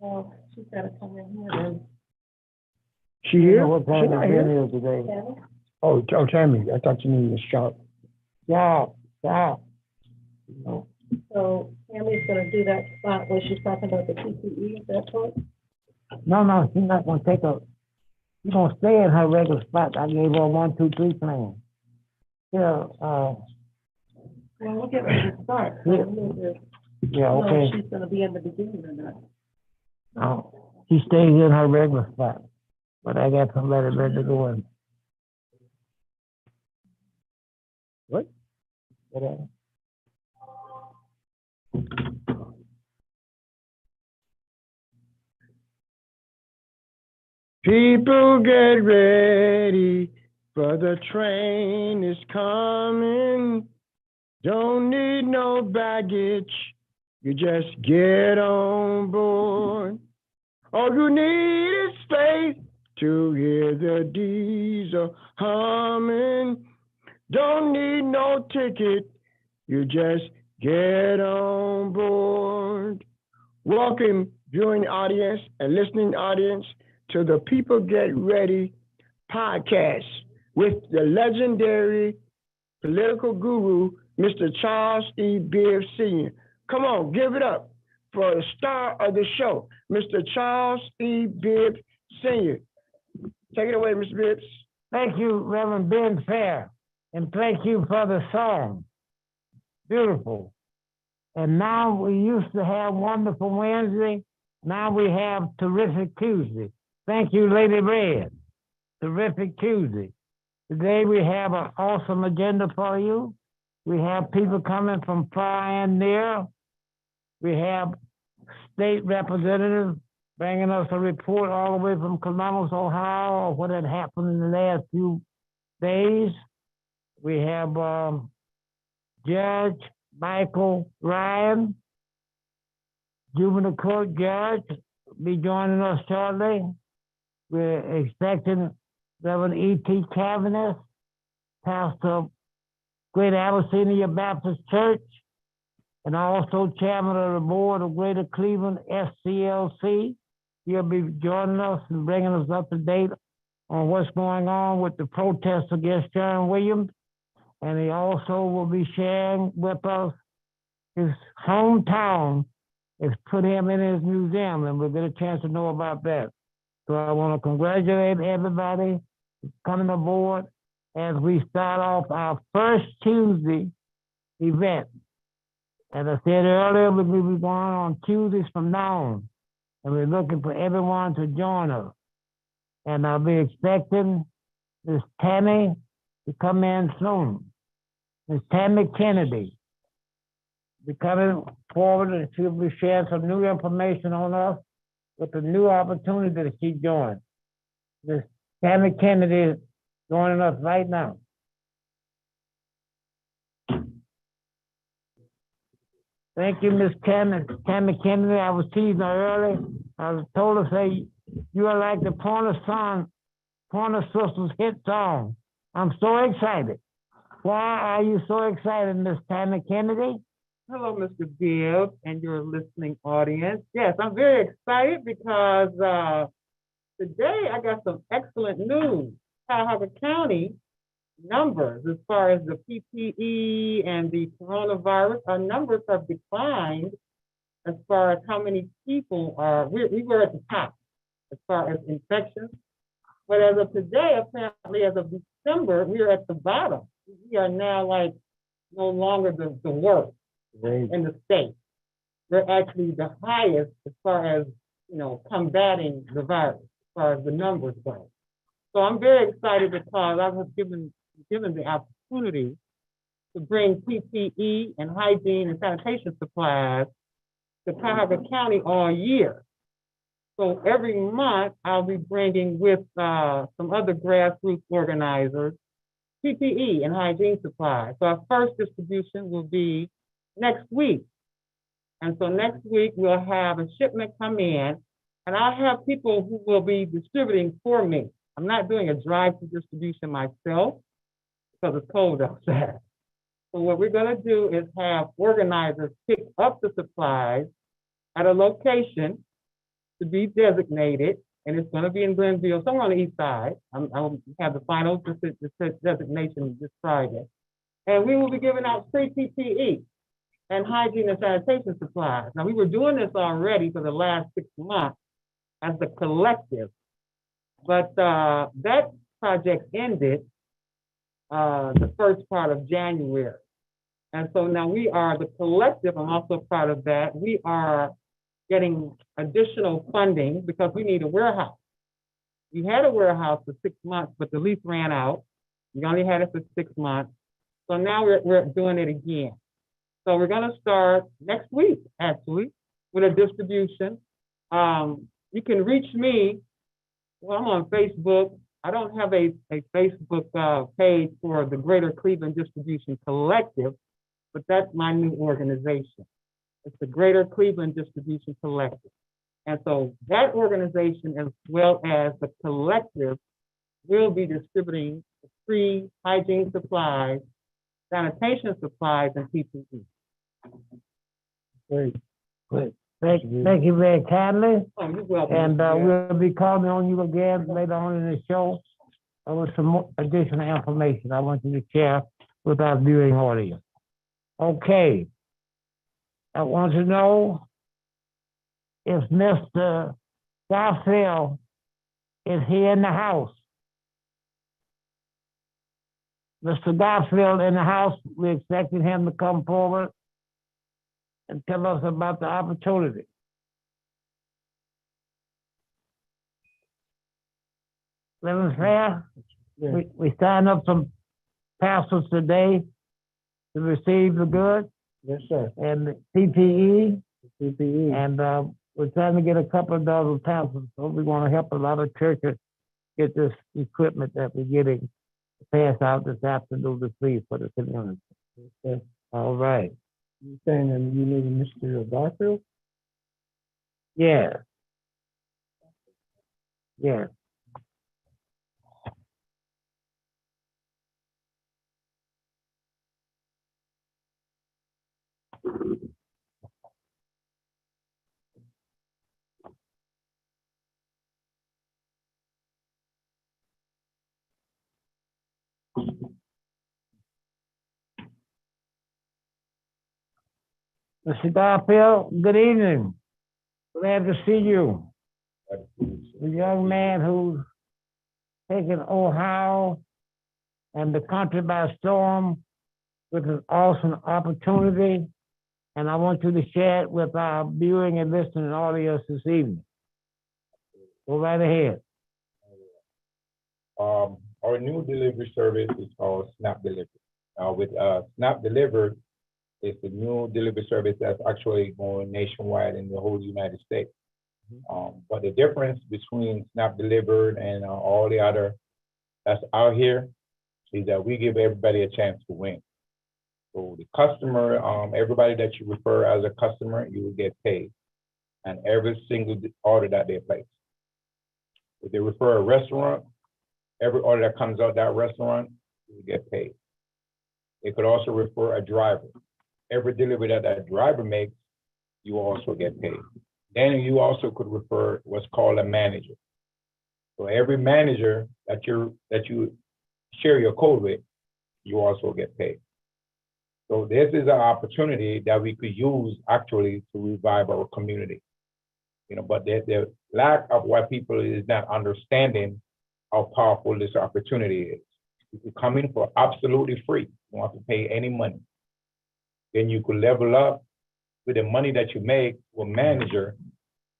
Oh, she's gotta come in here then. She here? What She time not is here? in here today? Tammy? Oh, Tammy, I thought you needed a shot. Yeah. No. So Tammy's gonna do that spot where she's talking about the PPE, is that what? No, she's not gonna take a, she's gonna stay in her regular spot. I gave her a 1, 2, 3 plan. Yeah, Well, we'll get ready to start, so Yeah. we need to yeah, know okay. if she's gonna be in the beginning or not. No, she stays in her regular spot, but I got somebody ready to go in. What? Whatever. People get ready, for the train is coming. Don't need no baggage, you just get on board. All you need is space to hear the diesel humming. Don't need no ticket, you just get on board. Welcome, viewing audience and listening audience, to the People Get Ready podcast with the legendary political guru, Mr. Charles E. Bibb Sr. Come on, give it up for the star of the show, Mr. Charles E. Bibb Sr. Take it away, Mr. Bibbs. Thank you, Reverend Ben Fair, and thank you for the song. Beautiful. And now we used to have Wonderful Wednesday. Now we have Terrific Tuesday. Thank you, Lady Red. Terrific Tuesday. Today we have an awesome agenda for you. We have people coming from far and near. We have state representatives bringing us a report all the way from Columbus, Ohio, of what had happened in the last few days. We have Judge Michael Ryan, juvenile court judge, be joining us shortly. We're expecting Reverend E.T. Cavanaugh, pastor of Greater Abyssinia Baptist Church, and also chairman of the board of Greater Cleveland SCLC. He'll be joining us and bringing us up to date on what's going on with the protests against Sharon Williams. And he also will be sharing with us his hometown has put him in his museum, and we'll get a chance to know about that. So I want to congratulate everybody coming aboard as we start off our first Tuesday event. As I said earlier, we'll be going on Tuesdays from now on, and we're looking for everyone to join us. And I'll be expecting Miss Tammy to come in soon. Miss Tammy Kennedy be coming forward, and she'll be sharing some new information on us with the new opportunity that she joined. Miss Tammy Kennedy is joining us right now. Thank you, Miss Tammy Kennedy. I was teasing her earlier. I was told to say, you are like the Pointer Sisters hit song. I'm so excited. Why are you so excited, Miss Tammy Kennedy? Hello, Mr. Bibb and your listening audience. Yes, I'm very excited because today I got some excellent news. Cuyahoga County numbers as far as the PPE and the coronavirus, our numbers have declined as far as how many people are, we were at the top as far as infections. But as of today, apparently as of December, we are at the bottom. We are now like no longer the worst in the state. We're actually the highest as far as, combating the virus, as far as the numbers go. So I'm very excited because I was given the opportunity to bring PPE and hygiene and sanitation supplies to Cuyahoga County all year. So every month I'll be bringing with some other grassroots organizers PPE and hygiene supplies. So our first distribution will be next week. And so next week we'll have a shipment come in, and I'll have people who will be distributing for me. I'm not doing a drive-through distribution myself because it's cold outside. So what we're gonna do is have organizers pick up the supplies at a location, to be designated, and it's gonna be in Glenville, somewhere on the east side. I'll have the final designation this Friday. And we will be giving out free PPE and hygiene and sanitation supplies. Now, we were doing this already for the last 6 months as the collective, but that project ended the first part of January. And so now we are the collective, I'm also proud of that. We are getting additional funding because we need a warehouse. We had a warehouse for 6 months, but the lease ran out. We only had it for 6 months. So now we're doing it again. So we're gonna start next week, actually, with a distribution. You can reach me, well, I'm on Facebook. I don't have a Facebook page for the Greater Cleveland Distribution Collective, but that's my new organization. It's the Greater Cleveland Distribution Collective. And so that organization, as well as the collective, will be distributing free hygiene supplies, sanitation supplies, and PPE. Great. Thank you very kindly. Oh, you're welcome. And we'll be calling on you again later on in the show with some more additional information I want you to share with our viewing audience. Okay. I want to know if Mr. Garfield is here in the house. Mr. Garfield in the house, we're expecting him to come forward and tell us about the opportunity. Living fair, we signed up some parcels today to receive the goods. Yes, sir. And the PPE. PPE. And we're trying to get a couple of dozen parcels. So we want to help a lot of churches get this equipment that we're getting to pass out this afternoon to free for the community. Okay. All right. You saying that you need a Mr. Garfield? Yeah. Yeah. Mr. Garfield, good evening. Glad to see you. The young man who's taken Ohio and the country by storm with an awesome opportunity. And I want you to share it with our viewing and listening audience this evening. Go right ahead. Our new delivery service is called Snap Delivery. With Snap Delivery, it's a new delivery service that's actually going nationwide in the whole United States. But the difference between Snap Delivered and all the other that's out here is that we give everybody a chance to win. So the customer, everybody that you refer as a customer, you will get paid, and every single order that they place. If they refer a restaurant, every order that comes out that restaurant, you will get paid. They could also refer a driver. Every delivery that that driver makes, you also get paid. Then you also could refer what's called a manager. So every manager that you share your code with, you also get paid. So this is an opportunity that we could use actually to revive our community. But the lack of what people is not understanding how powerful this opportunity is. You could come in for absolutely free. You don't have to pay any money. Then you could level up with the money that you make to a manager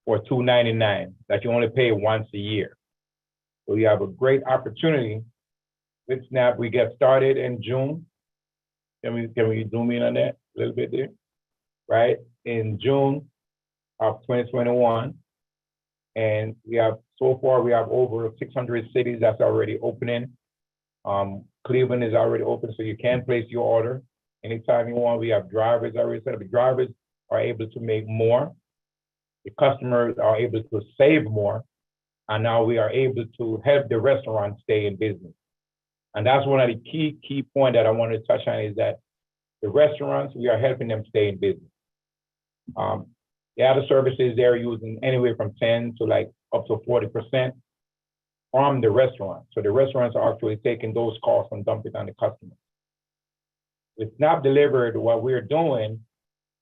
for $2.99 that you only pay once a year. So you have a great opportunity with Snap. We get started in June. Can we zoom in on that a little bit there? Right? In June of 2021. And so far we have over 600 cities that's already opening. Cleveland is already open, so you can place your order anytime you want. We have drivers already set up. The drivers are able to make more. The customers are able to save more. And now we are able to help the restaurant stay in business. And that's one of the key points that I want to touch on is that the restaurants, we are helping them stay in business. The other services, they're using anywhere from 10 to like up to 40% from the restaurant. So the restaurants are actually taking those costs and dumping on the customer. With Snap Delivered, what we're doing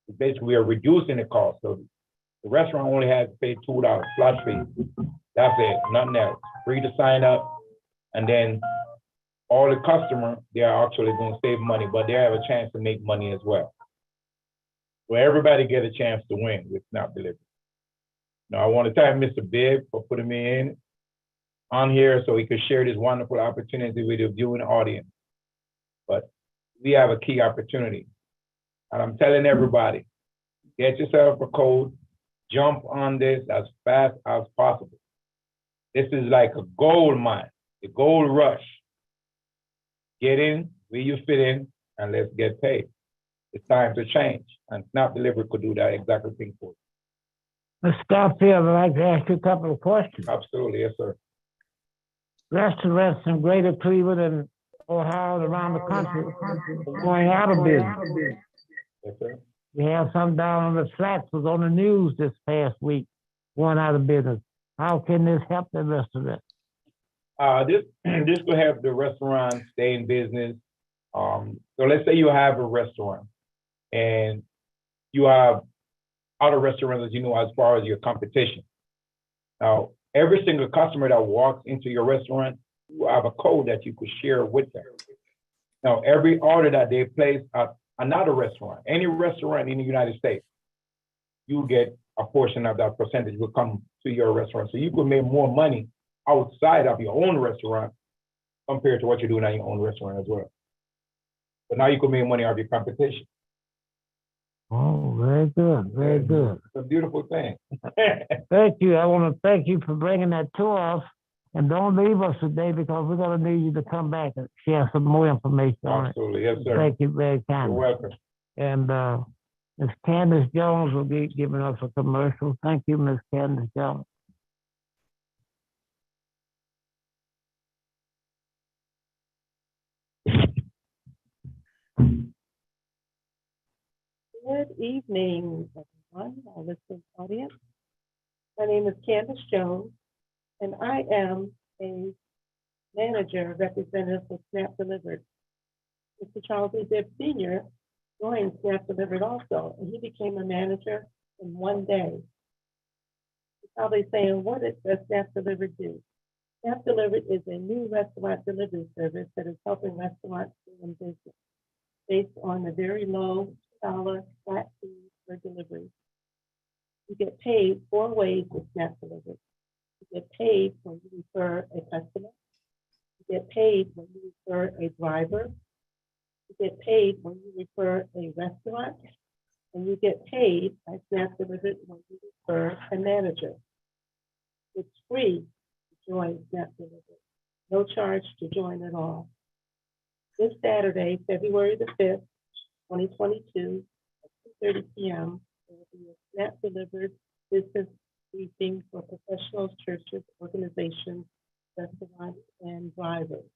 is basically we are reducing the cost. So the restaurant only has to pay $2 flat fee. That's it, nothing else. Free to sign up, and then all the customer, they are actually going to save money, but they have a chance to make money as well. So everybody get a chance to win with Snap Delivery. Now I want to thank Mr. Bibb for putting me in on here so he could share this wonderful opportunity with the viewing audience. But we have a key opportunity. And I'm telling everybody, get yourself a code, jump on this as fast as possible. This is like a gold mine, the gold rush. Get in where you fit in, and let's get paid. It's time to change, and Snap Delivery could do that exact thing for you. Mr. Scofield, I'd like to ask you a couple of questions. Absolutely, yes, sir. Restaurants in Greater Cleveland and Ohio and around the country are going out of business. Yes, sir. We have some down on the flats, was on the news this past week, going out of business. How can this help the restaurant? This will help the restaurant stay in business. So let's say you have a restaurant and you have other restaurants, you know, as far as your competition. Now, every single customer that walks into your restaurant, you have a code that you could share with them. Now, every order that they place at another restaurant, any restaurant in the United States, you get a portion of that percentage will come to your restaurant. So you could make more money outside of your own restaurant compared to what you're doing at your own restaurant as well. But now you can make money off your competition. Oh, very good, very good. It's a beautiful thing. Thank you. I want to thank you for bringing that to us. And don't leave us today because we're going to need you to come back and share some more information on Absolutely, it. yes, sir. Thank you very You're kindly. welcome. And Ms. Candace Jones will be giving us a commercial. Thank you, Ms. Candace Jones. Good evening, everyone, our listening audience. My name is Candace Jones, and I am a manager representative for Snap Delivered. Mr. Charles E. Bibb Sr. joined Snap Delivered also, and he became a manager in one day. You're probably saying, what does Snap Delivered do? Snap Delivered is a new restaurant delivery service that is helping restaurants stay in business based on the very low $2 flat fee per delivery. You get paid 4 ways with Snap Delivered. You get paid when you refer a customer. You get paid when you refer a driver. You get paid when you refer a restaurant. And you get paid by Snap Delivered when you refer a manager. It's free to join Snap Delivered. No charge to join at all. This Saturday, February the 5th, 2022, at 2:30 p.m., there will be a Snap Delivered business briefing for professionals, churches, organizations, restaurants, and drivers.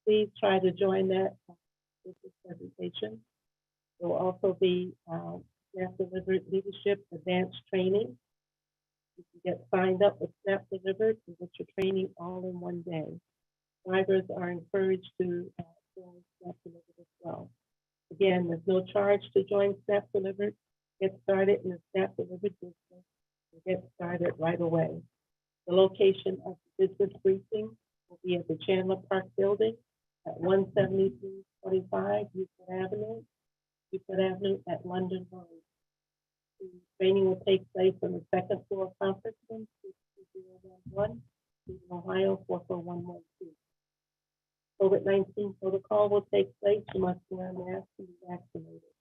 Please try to join that business presentation. There will also be Snap Delivered leadership advanced training. You can get signed up with Snap Delivered and get your training all in one day. Drivers are encouraged to join Snap Delivered as well. Again, there's no charge to join Snap Delivered. Get started in the Snap Delivered business and get started right away. The location of the business briefing will be at the Chandler Park Building at 17325 Beaufort Avenue at London Road. The training will take place on the second floor conference room, 2011, Ohio 44112. COVID-19 protocol will take place. You must wear a mask and be vaccinated.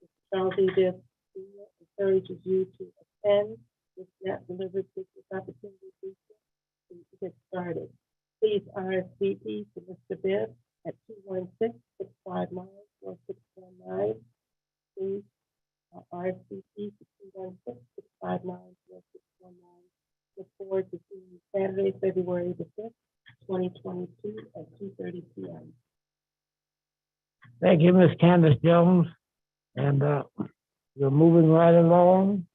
Mr. Charles E. Bibb Sr. encourages you to attend this Snap Delivered business opportunity briefing so you can get started. Please RSVP to Mr. Bibb at 216-659-4619. Please RSVP to 216-659-4619. Look forward to seeing you Saturday, February the 5th. 2022 at 2:30 p.m. Thank you, Ms. Candace Jones. And We're moving right along,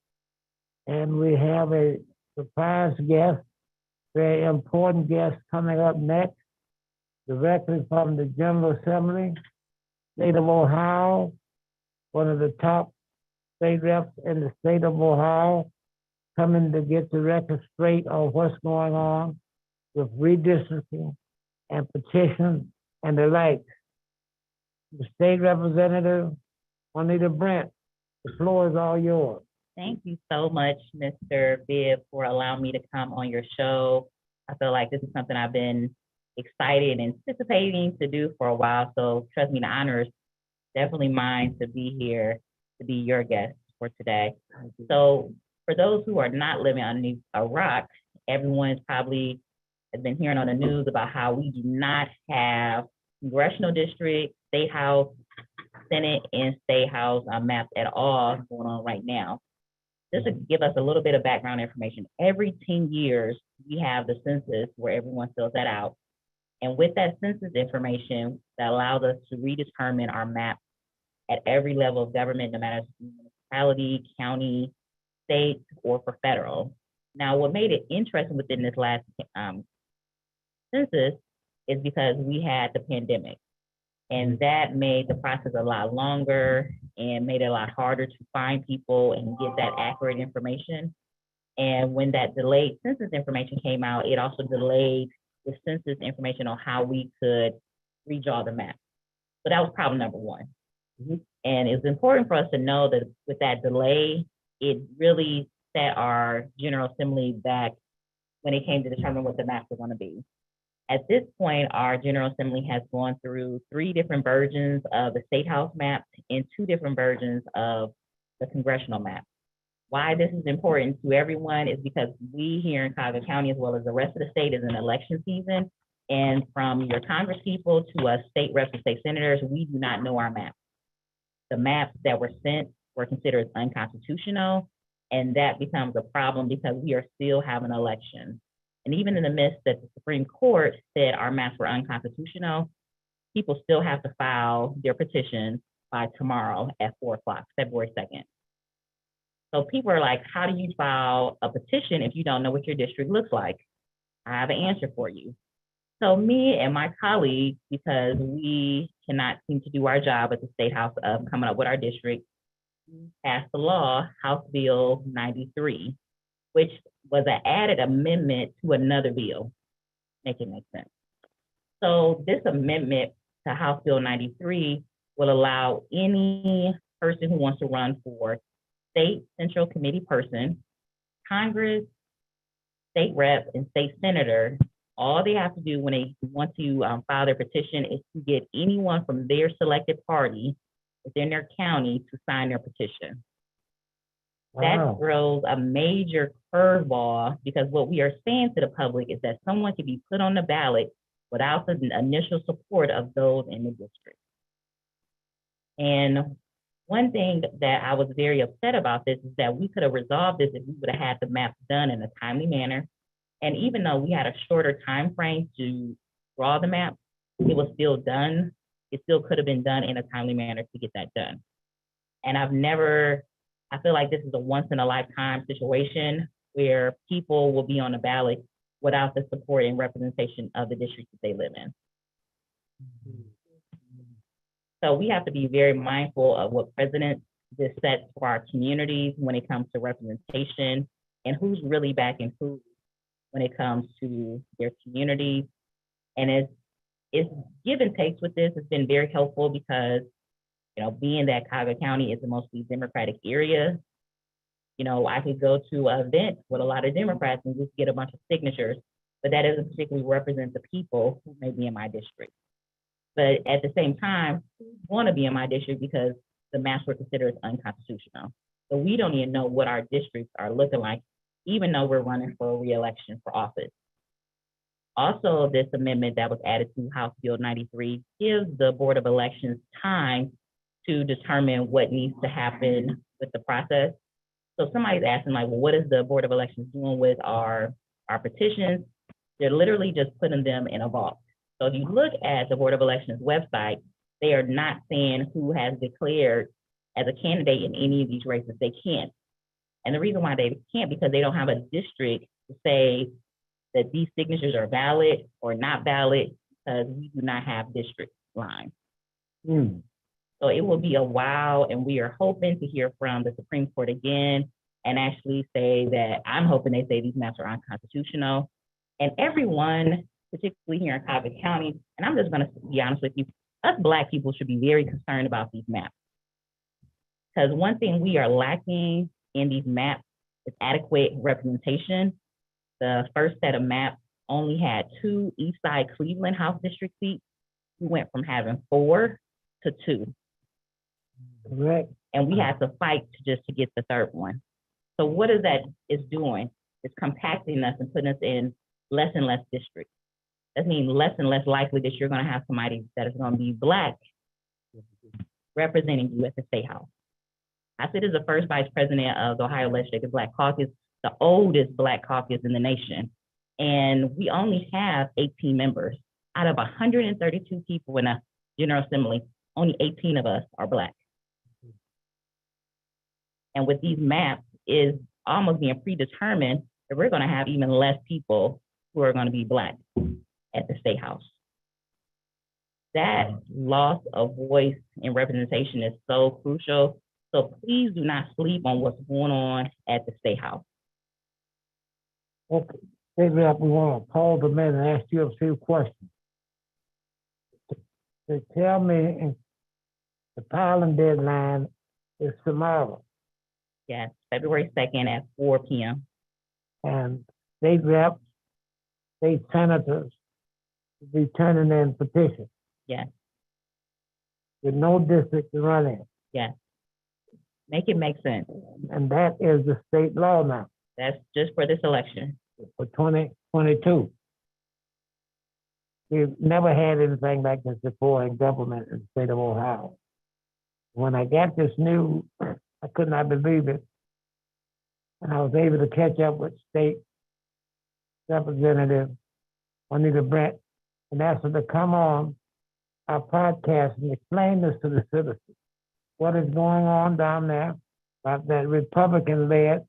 and we have a surprise guest, very important guest coming up next, directly from the General Assembly, State of Ohio, one of the top state reps in the state of Ohio, coming to get the record straight on what's going on with redistricting and petitions and the like. The state representative, Juanita Brent, the floor is all yours. Thank you so much, Mr. Bibb, for allowing me to come on your show. I feel like this is something I've been excited and anticipating to do for a while. So trust me, the honor is definitely mine to be here, to be your guest for today. So for those who are not living underneath a rock, everyone's probably has been hearing on the news about how we do not have congressional district, state house, Senate, and state house maps at all going on right now. Just to give us a little bit of background information, every 10 years, we have the census where everyone fills that out. And with that census information, that allows us to redetermine our map at every level of government, no matter if it's municipality, county, state, or for federal. Now, what made it interesting within this last census is because we had the pandemic. And that made the process a lot longer and made it a lot harder to find people and get that accurate information. And when that delayed census information came out, it also delayed the census information on how we could redraw the map. So that was problem number one. And it's important for us to know that with that delay, it really set our General Assembly back when it came to determine what the maps were going to be. At this point, our General Assembly has gone through 3 different versions of the State House map and 2 different versions of the congressional map. Why this is important to everyone is because we here in Cuyahoga County, as well as the rest of the state, is in election season. And from your Congress people to us state reps and state senators, we do not know our maps. The maps that were sent were considered unconstitutional, and that becomes a problem because we are still having an election. And even in the midst that the Supreme Court said our maps were unconstitutional, people still have to file their petition by tomorrow at 4 o'clock, February 2nd. So people are like, how do you file a petition if you don't know what your district looks like? I have an answer for you. So me and my colleagues, because we cannot seem to do our job at the State House of coming up with our district, passed the law, House Bill 93, which was an added amendment to another bill. Make it make sense. So this amendment to House Bill 93 will allow any person who wants to run for state central committee person, Congress, state rep, and state senator. All they have to do when they want to file their petition is to get anyone from their selected party within their county to sign their petition. That throws a major curveball because what we are saying to the public is that someone can be put on the ballot without the initial support of those in the district. And one thing that I was very upset about this is that we could have resolved this if we would have had the maps done in a timely manner. And even though we had a shorter time frame to draw the map, it was still done. It still could have been done in a timely manner to get that done. And I feel like this is a once in a lifetime situation where people will be on the ballot without the support and representation of the district that they live in. So we have to be very mindful of what precedent this sets for our communities when it comes to representation and who's really backing who when it comes to their communities. And it's give and takes with this. It's been very helpful because, being that Cuyahoga County is the mostly Democratic area, I could go to an event with a lot of Democrats and just get a bunch of signatures, but that doesn't particularly represent the people who may be in my district. But at the same time, who want to be in my district because the maps were considered unconstitutional. So we don't even know what our districts are looking like, even though we're running for a re-election for office. Also, this amendment that was added to House Bill 93 gives the Board of Elections time to determine what needs to happen with the process. So somebody's asking like, well, what is the Board of Elections doing with our petitions? They're literally just putting them in a vault. So if you look at the Board of Elections website, they are not saying who has declared as a candidate in any of these races. They can't. And the reason why they can't, because they don't have a district to say that these signatures are valid or not valid, because we do not have district lines. So it will be a while, and we are hoping to hear from the Supreme Court again and actually say that, I'm hoping they say these maps are unconstitutional. And everyone, particularly here in Cobb County, and I'm just gonna be honest with you, us Black people should be very concerned about these maps. Because one thing we are lacking in these maps is adequate representation. The first set of maps only had 2 East Side Cleveland House District seats. We went from having 4 to 2. Correct. And we had to fight to get the third one. So what is that is doing? It's compacting us and putting us in less and less districts. That means less and less likely that you're gonna have somebody that is gonna be Black representing you at the State House. I sit as the first vice president of the Ohio Legislative Black Caucus, the oldest Black caucus in the nation. And we only have 18 members. Out of 132 people in a General Assembly, only 18 of us are Black. And with these maps, is almost being predetermined that we're gonna have even less people who are gonna be Black at the State House. That loss of voice and representation is so crucial. So please do not sleep on what's going on at the State House. Okay, State Rep, we want to call the man and ask you a few questions. So tell me, the filing deadline is tomorrow, Yes, February 2nd at 4 p.m. and state reps, state senators will be turning in petitions Yes, with no district to run in, yes. Make it make sense. and that is the state law now That's just for this election. for 2022. We've never had anything like this before in government in the state of Ohio. When I got this news, I could not believe it. And I was able to catch up with State Representative Juanita Brent and asked her to come on our podcast and explain this to the citizens. What is going on down there about that Republican-led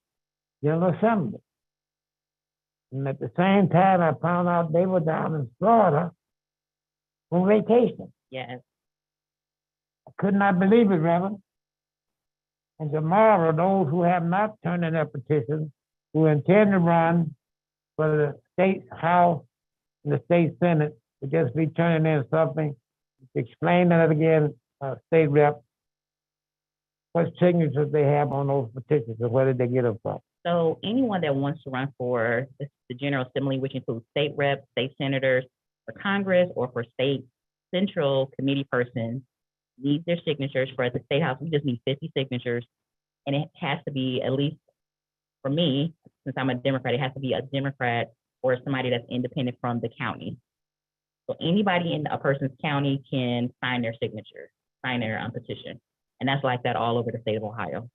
General Assembly. And at the same time, I found out they were down in Florida on vacation. Yes, I could not believe it, Reverend. And tomorrow, those who have not turned in their petitions, who intend to run for the state house and the state senate, will just be turning in something. Explain that again, state rep, what signatures they have on those petitions and where did they get them from? so anyone that wants to run for the General Assembly, which includes state reps, state senators, for Congress, or for state central committee persons, needs their signatures. For the State House, we just need 50 signatures. And it has to be, at least for me, since I'm a Democrat, it has to be a Democrat or somebody that's independent from the county. So anybody in a person's county can sign their signature, sign their petition. And that's like that all over the state of Ohio.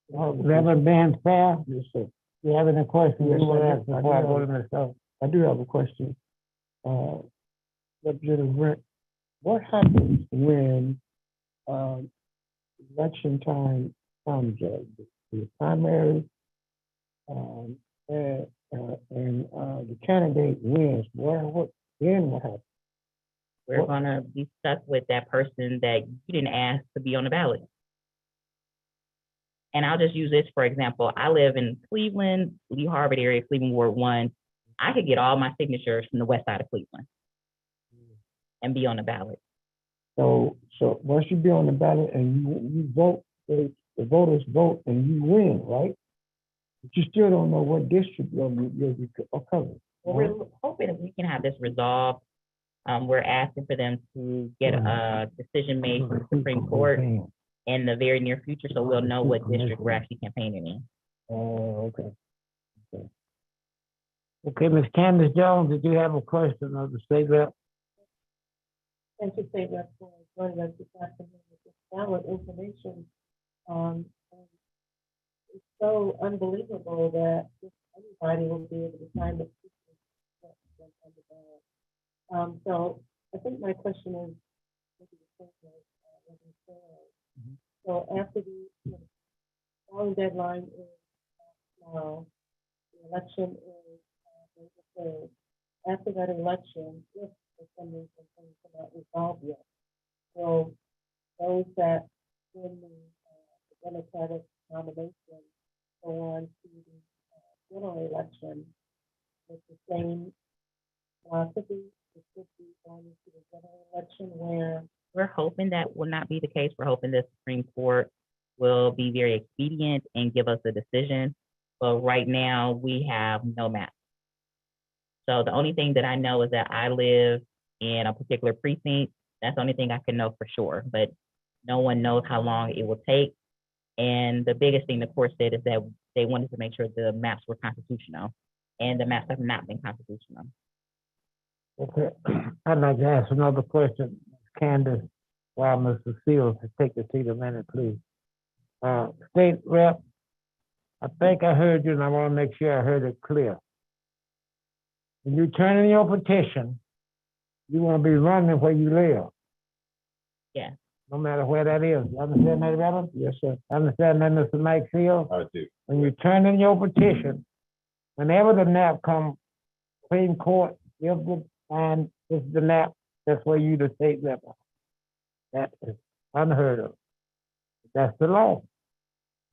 Reverend Ben Fair, yes, sir. You have any questions Yes, you want to I ask do. before I go to myself? I do have a question. Representative Brent, what happens when election time comes, the primary, and the candidate wins? What happens? We're What- gonna be stuck with that person that you didn't ask to be on the ballot. And I'll just use this for example. I live in Cleveland, Lee Harvard area, Cleveland Ward 1. I could get all my signatures from the west side of Cleveland and be on the ballot. So once you be on the ballot and you vote, the voters vote and you win, right? But you still don't know what district you'll be covering. Well, we're hoping that we can have this resolved. We're asking for them to get a decision made from the Supreme Court in the very near future, so we'll know what district we're actually campaigning in. Oh, okay. Okay, Ms. Candace Jones, did you have a question of the state rep? Thank you, State Rep, for joining us this afternoon with this ballot information. And it's so unbelievable that just anybody will be able to sign the petition on the ballot. So I think my question is, maybe the same as Reverend Fair. So after the polling deadline is tomorrow, the election is May the 3rd. After that election, if for some reason things are not resolved yet, so those that win the Democratic nomination go on to the general election with the same philosophy. It should be going into the general election where We're hoping that will not be the case. We're hoping the Supreme Court will be very expedient and give us a decision. But right now, we have no map. So the only thing that I know is that I live in a particular precinct. That's the only thing I can know for sure, but no one knows how long it will take. And the biggest thing the court said is that they wanted to make sure the maps were constitutional, and the maps have not been constitutional. Okay, I'd like to ask another question, Candace, while Mr. Seals to take the seat a minute, please. State Rep, I think I heard you, and I want to make sure I heard it clear. When you turn in your petition, you want to be running where you live. Yeah. No matter where that is. You understand that, Reverend? Yes, sir. Understand that, Mr. Mike Seals? I do. When you turn in your petition, whenever the map comes, Supreme Court, give the, and it's the map, that's where you the state rep. That is unheard of. That's the law.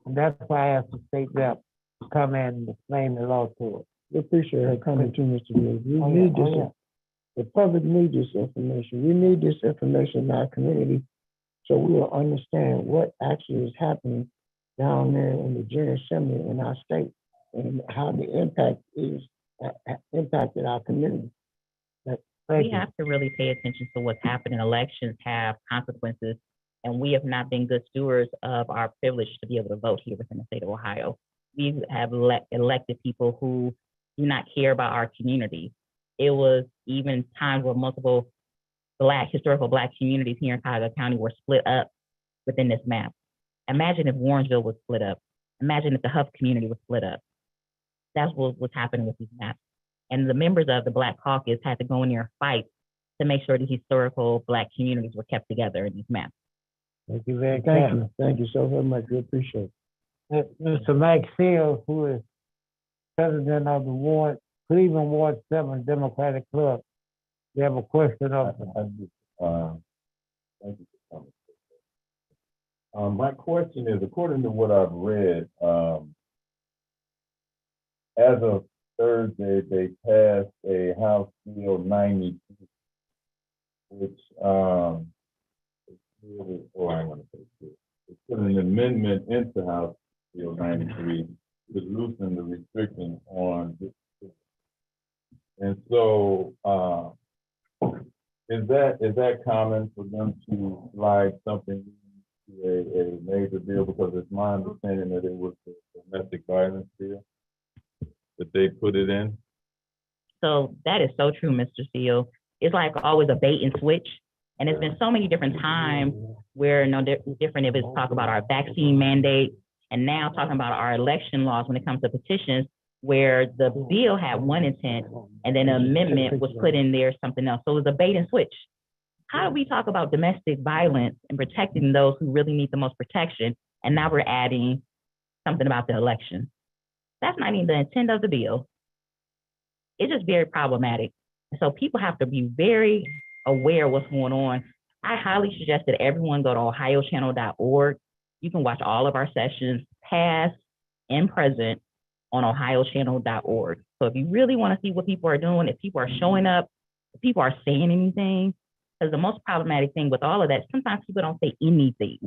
And that's why I asked the state rep to come in and explain the law to us. We appreciate her coming to Mr. Wills. We Oh, need yeah, this, oh, yeah. the public needs this information. We need this information in our community so we will understand what actually is happening down there in the General Assembly in our state and how the impact is impacted our community. Thank We you. have to really pay attention to what's happening. Elections have consequences, and we have not been good stewards of our privilege to be able to vote here within the state of Ohio. We have elected people who do not care about our community. It was even times where multiple historical Black communities here in Cuyahoga County were split up within this map. Imagine if Warrensville was split up. Imagine if the Huff community was split up. That's what was happening with these maps. And the members of the Black Caucus had to go in there and fight to make sure the historical Black communities were kept together in these maps. Thank you very Thank much. you. Thank you so very much. We appreciate it. Mr. Mike Seals, who is president of the Cleveland Ward 7 Democratic Club. You have a question of, Thank you for coming. My question is, according to what I've read, as of Thursday, they passed a House Bill 92, which I'm going to say it's put an amendment into House Bill 93 to loosen the restrictions on this. And so, is that common for them to slide something to a major bill? Because it's my understanding that it was the domestic violence bill that they put it in. So that is so true, Mr. Seal. It's like always a bait and switch. And there's been so many different times where different if it's talk about our vaccine mandate and now talking about our election laws when it comes to petitions, where the bill had one intent and then an amendment was put in there something else. So it was a bait and switch. How do we talk about domestic violence and protecting those who really need the most protection? And now we're adding something about the election. That's not even the intent of the bill. It's just very problematic. And so people have to be very aware of what's going on. I highly suggest that everyone go to ohiochannel.org. You can watch all of our sessions, past and present, on ohiochannel.org. So if you really want to see what people are doing, if people are showing up, if people are saying anything, because the most problematic thing with all of that, sometimes people don't say anything.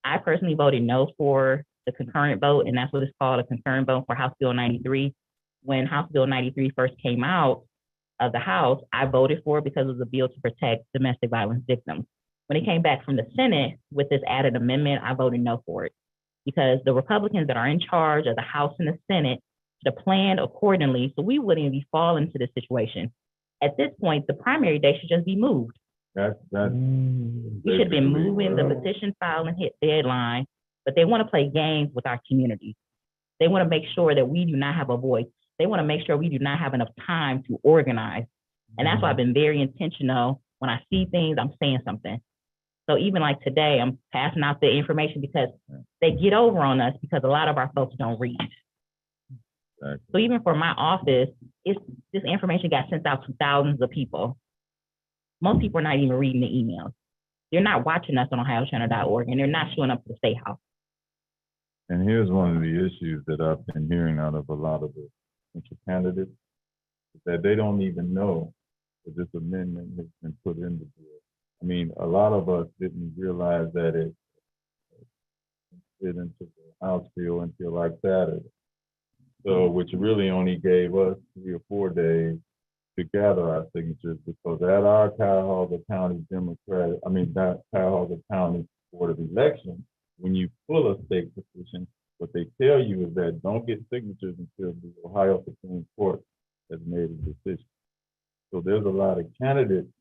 I personally voted no for the concurrent vote, and that's what it's called, a concurrent vote for House Bill 93. When House Bill 93 first came out of the House, I voted for it because it was a bill to protect domestic violence victims. When it came back from the Senate with this added amendment, I voted no for it because the Republicans that are in charge of the House and the Senate should have planned accordingly so we wouldn't even fall into this situation. At this point, the primary day should just be moved. That's We should have been moving the petition filing hit deadline, but they want to play games with our communities. They want to make sure that we do not have a voice. They want to make sure we do not have enough time to organize. And that's why I've been very intentional. When I see things, I'm saying something. So even like today, I'm passing out the information because they get over on us because a lot of our folks don't read. Exactly. So even for my office, this information got sent out to thousands of people. Most people are not even reading the emails. They're not watching us on ohiochannel.org, and they're not showing up to the State House. And here's one of the issues that I've been hearing out of a lot of the potential candidates, is that they don't even know that this amendment has been put in the bill. I mean, a lot of us didn't realize that it fit into the House bill until like Saturday. So, which really only gave us 3 or 4 days to gather our signatures, because at our Cuyahoga County Cuyahoga County Board of Elections, when you pull a state petition, what they tell you is that don't get signatures until the Ohio Supreme Court has made a decision. So there's a lot of candidates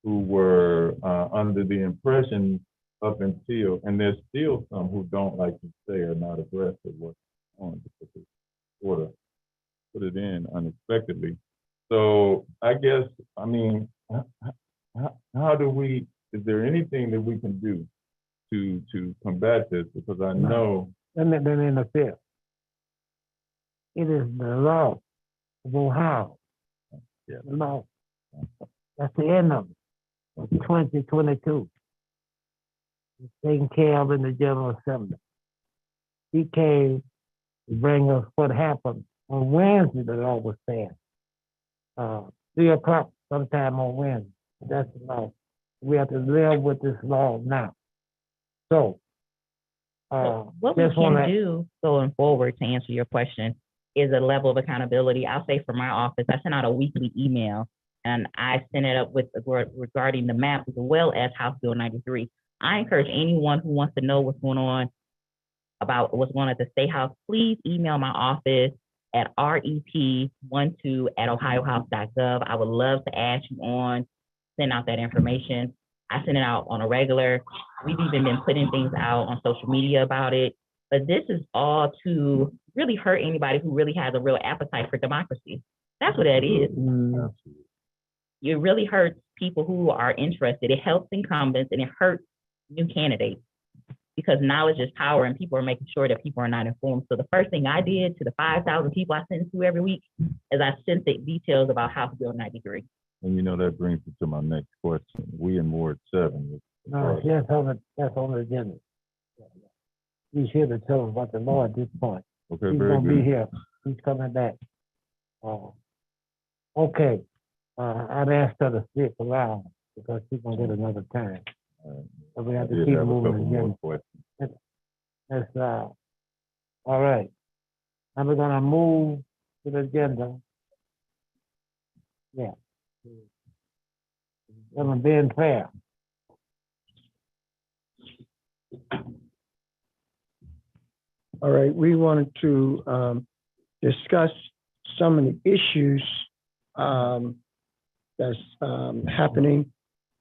who were under the impression up until, and there's still some who don't, like you say, are not abreast of what's on, because it's sort of put it in unexpectedly. So I guess, I mean, how do we, is there anything that we can do to combat this? Because I know. Let me interfere. It is the law of Ohio. Yeah. The law. That's the end of it. 2022. It's taken care of in the General Assembly. He came to bring us what happened on Wednesday. The law was passed. 3 o'clock sometime on Wednesday. That's the law. We have to live with this law now. So, what we can do going forward, to answer your question, is a level of accountability. I'll say for my office, I send out a weekly email, and I send it up with regarding the map as well as House Bill 93. I encourage anyone who wants to know what's going on about what's going on at the State House, please email my office at rep12@ohiohouse.gov. I would love to add you on, send out that information. I send it out on a regular. We've even been putting things out on social media about it. But this is all to really hurt anybody who really has a real appetite for democracy. That's what that is. It really hurts people who are interested. It helps incumbents and it hurts new candidates, because knowledge is power and people are making sure that people are not informed. So the first thing I did to the 5,000 people I send to every week is I sent the details about House Bill 93. And you know, that brings me to my next question. We in Ward 7. no, that's on the agenda. He's here to tell us about the law at this point. Okay, He's very gonna good. be here. He's coming back. Okay. I'd asked her to stick around because she's gonna get another time. So we have I to did keep have a moving couple more again. questions. That's all right. Now we're gonna move to the agenda. Yeah. I'm being fair. All right, we wanted to discuss some of the issues that's happening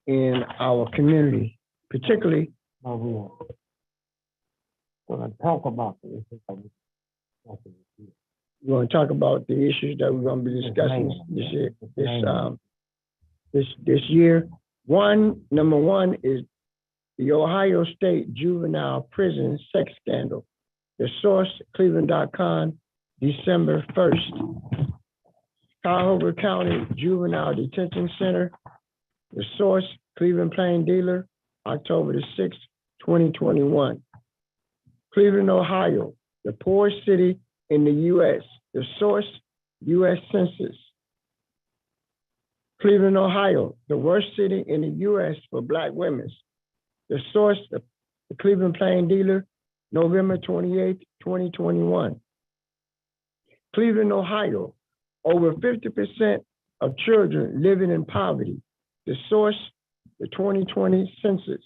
in our community, particularly. We're gonna talk about this. We're going to talk about the issues that we're going to be discussing this year. Number one is the Ohio State Juvenile Prison Sex Scandal. The source, Cleveland.com, December 1st. Cuyahoga County Juvenile Detention Center. The source, Cleveland Plain Dealer, October the 6th, 2021. Cleveland, Ohio, the poorest city in the U.S. The source, U.S. Census. Cleveland, Ohio, the worst city in the U.S. for Black women. The source, the Cleveland Plain Dealer, November 28th, 2021. Cleveland, Ohio, over 50% of children living in poverty. The source, the 2020 census.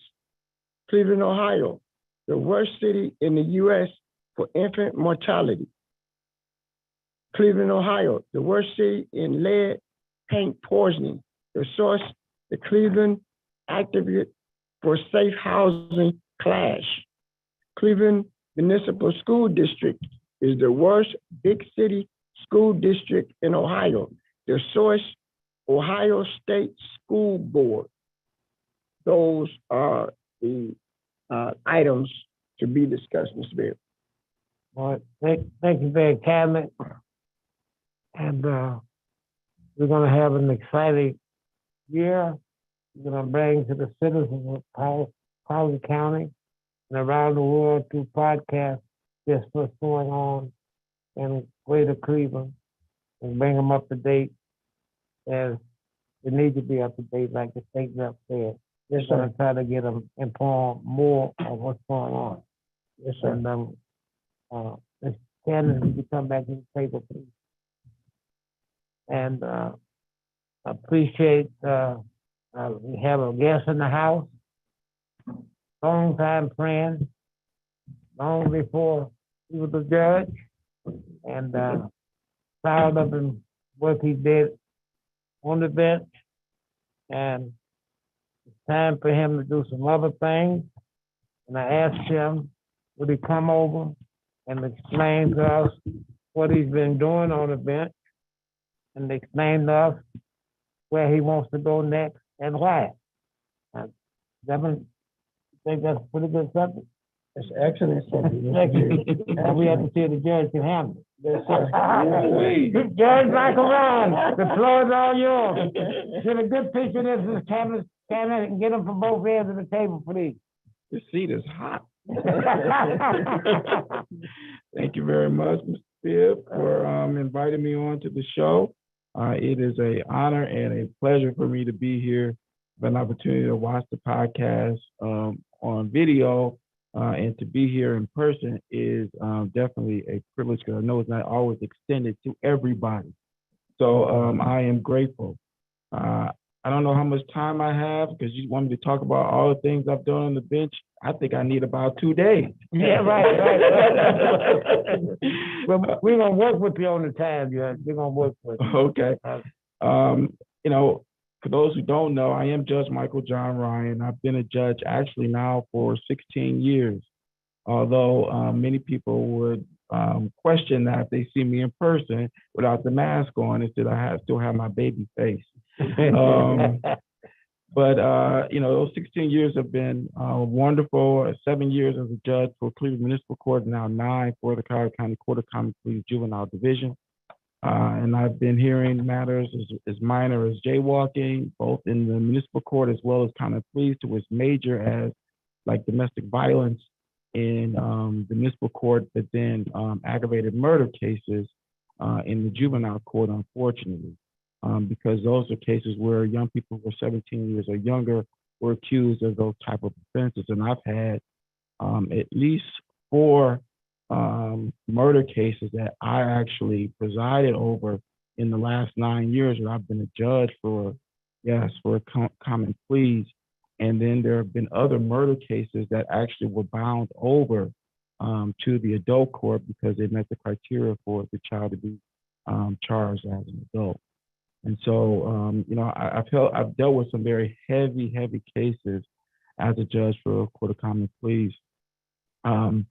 Cleveland, Ohio, the worst city in the U.S. for infant mortality. Cleveland, Ohio, the worst city in lead paint poisoning. The source, the Cleveland Activist for Safe Housing Clash. Cleveland Municipal School District is the worst big city school district in Ohio. The source, Ohio State School Board. Those are the items to be discussed, Mr. Bibb. Well, thank you very kindly. And we're gonna have an exciting year. We're gonna bring to the citizens of Collin County and around the world through podcasts just what's going on in Greater Cleveland and bring them up to date as they need to be up to date, like the state rep said. Just gonna try to get them informed more of what's going on. Yes, sir. And Ms. Candace, you can come back to the table, please. And appreciate we have a guest in the house, longtime friend, long before he was a judge, and proud of him, what he did on the bench. And it's time for him to do some other things. And I asked him, would he come over and explain to us what he's been doing on the bench and explain to us where he wants to go next and why. Devin, you think that's a pretty good subject? It's excellent subject. And we have to see if the judge can handle it. Yes, sir. Judge Michael Ryan, the floor is all yours. Get a good picture of this camera and get them from both ends of the table, please. This seat is hot. Thank you very much, Mr. Bibb, for inviting me on to the show. It is an honor and a pleasure for me to be here, have an opportunity to watch the podcast on video, and to be here in person is definitely a privilege because I know it's not always extended to everybody. So I am grateful. I don't know how much time I have because you want me to talk about all the things I've done on the bench. I think I need about 2 days. Yeah, right. Well, we're gonna work with you on the time, Judge. We're gonna work with you. Okay. You know, for those who don't know, I am Judge Michael John Ryan. I've been a judge actually now for 16 years. Although many people would question that if they see me in person without the mask on, and said I still have my baby face. But you know, those 16 years have been wonderful. 7 years as a judge for Cleveland Municipal Court, now 9 for the Collier County Court of Common Pleas Juvenile Division. And I've been hearing matters as minor as jaywalking, both in the municipal court as well as common pleas, to as major as like domestic violence in the municipal court, but then aggravated murder cases in the juvenile court, unfortunately. Because those are cases where young people who are 17 years or younger were accused of those type of offenses. And I've had at least 4 murder cases that I actually presided over in the last 9 years that I've been a judge for, common pleas. And then there have been other murder cases that actually were bound over to the adult court because they met the criteria for the child to be charged as an adult. And so, you know, I've dealt with some very heavy cases as a judge for Court of Common Pleas. And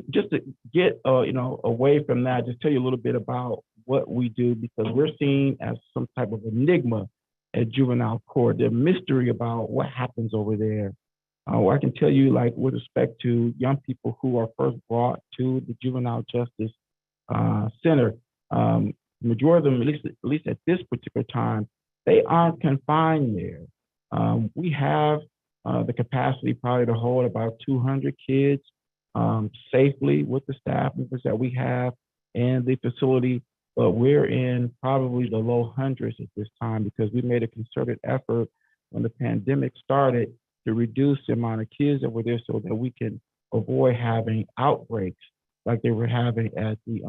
just to get, you know, away from that, just tell you a little bit about what we do, because we're seen as some type of enigma at juvenile court. There's mystery about what happens over there. I can tell you, like, with respect to young people who are first brought to the Juvenile Justice Center, majority of them, at least at this particular time, they aren't confined there. We have the capacity probably to hold about 200 kids safely with the staff members that we have in the facility, but we're in probably the low hundreds at this time because we made a concerted effort when the pandemic started to reduce the amount of kids that were there so that we can avoid having outbreaks like they were having at the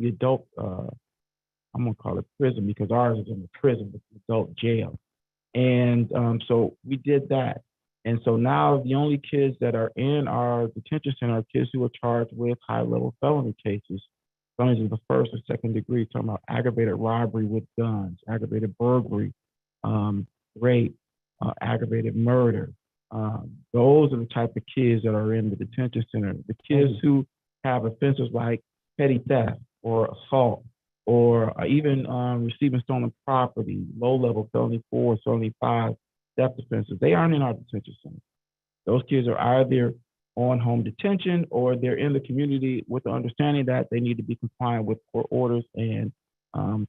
adult, I'm gonna call it prison because ours is in the prison, it's an adult jail. And so we did that. And so now the only kids that are in our detention center are kids who are charged with high-level felony cases. Felonies of the first or second degree, talking about aggravated robbery with guns, aggravated burglary, rape, aggravated murder. Those are the type of kids that are in the detention center. The kids who have offenses like petty theft or assault, or even receiving stolen property, low-level felony 4, felony 5, theft offenses, they aren't in our detention center. Those kids are either on home detention or they're in the community with the understanding that they need to be compliant with court orders and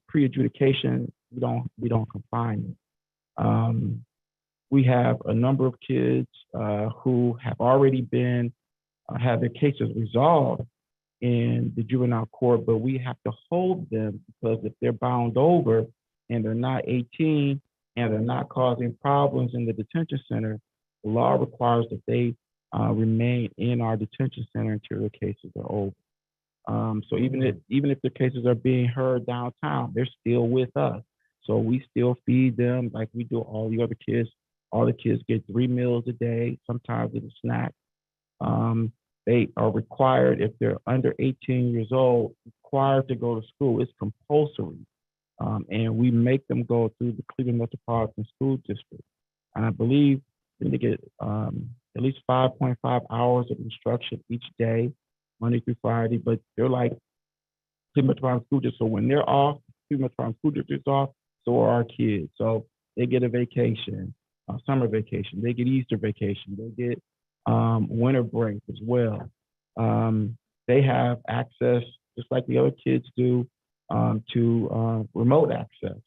pre-adjudication. We don't confine them. We have a number of kids who have already been have their cases resolved in the juvenile court, but we have to hold them because if they're bound over and they're not 18 and they're not causing problems in the detention center, the law requires that they remain in our detention center until their cases are over. So even if their cases are being heard downtown, they're still with us. So we still feed them like we do all the other kids. All the kids get 3 meals a day, sometimes it's a snack. They are required, if they're under 18 years old, required to go to school. It's compulsory. And we make them go through the Cleveland Metropolitan School District. And I believe they get at least 5.5 hours of instruction each day, Monday through Friday, but they're like Cleveland Metropolitan School District. So when they're off, Cleveland Metropolitan School District is off, so are our kids. So they get a vacation, summer vacation, they get Easter vacation, they get winter break as well. They have access, just like the other kids do, to remote access.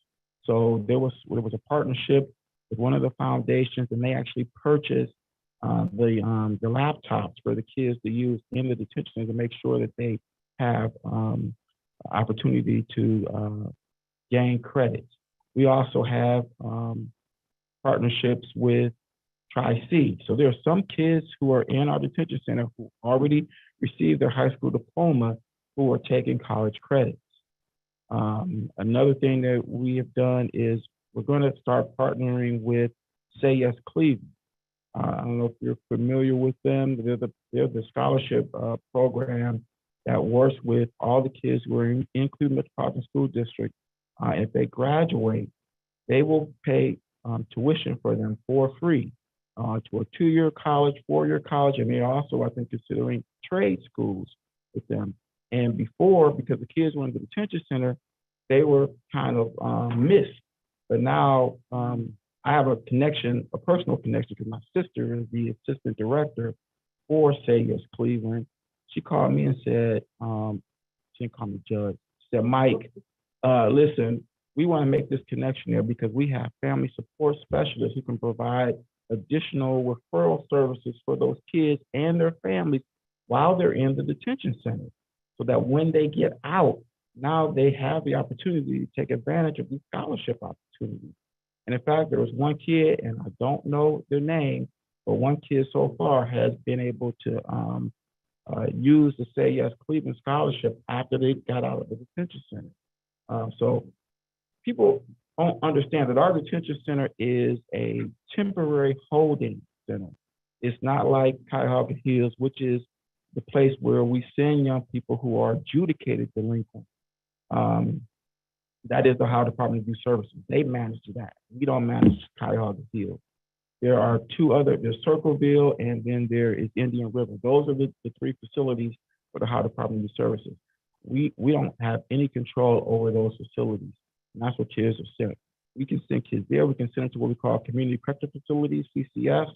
So there was a partnership with one of the foundations, and they actually purchased the laptops for the kids to use in the detention center to make sure that they have opportunity to gain credits. We also have partnerships with Tri-C. So there are some kids who are in our detention center who already received their high school diploma who are taking college credits. Another thing that we have done is we're going to start partnering with Say Yes Cleveland. I don't know if you're familiar with them. They're the scholarship program that works with all the kids who are in Cleveland Metropolitan School District. If they graduate, they will pay tuition for them for free to a 2-year college, 4-year college, and they're also, I think, considering trade schools with them. And before, because the kids were in the detention center, they were kind of missed. But now I have a connection, a personal connection, because my sister is the assistant director for Say Yes Cleveland. She called me and said, she didn't call me Judge, she said, Mike, listen, we want to make this connection there because we have family support specialists who can provide additional referral services for those kids and their families while they're in the detention center, so that when they get out, now they have the opportunity to take advantage of these scholarship opportunities. And in fact, there was one kid, and I don't know their name, but one kid so far has been able to use the Say Yes Cleveland scholarship after they got out of the detention center. So people don't understand that our detention center is a temporary holding center. It's not like Cuyahoga Hills, which is the place where we send young people who are adjudicated delinquent. That is the Ohio Department of Youth Services. They manage that. We don't manage Cuyahoga Hills. There are there's Circleville, and then there is Indian River. Those are the 3 facilities for the Ohio Department of Youth Services. We don't have any control over those facilities. And that's where kids are sent. We can send kids there. We can send them to what we call community correctional facilities, CCFs,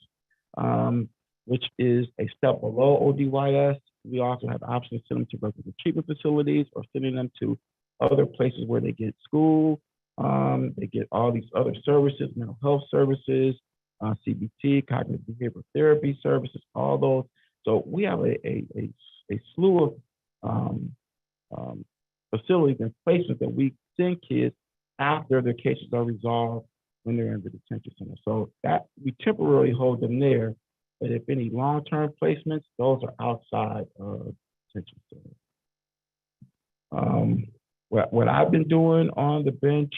which is a step below ODYS. We also have options to send them to residential treatment facilities or sending them to other places where they get school. They get all these other services, mental health services, CBT, cognitive behavioral therapy services, all those. So we have a slew of facilities and placements that we send kids after their cases are resolved when they're in the detention center. So that we temporarily hold them there, but if any long-term placements, those are outside of detention center. What I've been doing on the bench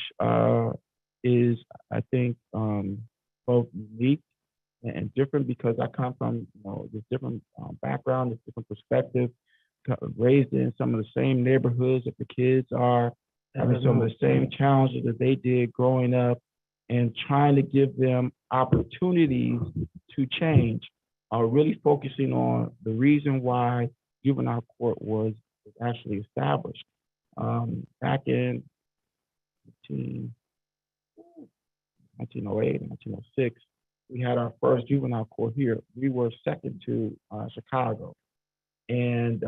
is, I think, both unique and different because I come from this different background, this different perspective, raised in some of the same neighborhoods that the kids are, having some of the same challenges that they did growing up, and trying to give them opportunities to change, really focusing on the reason why juvenile court was actually established. Back in 1908, 1906, we had our first juvenile court here. We were second to Chicago. And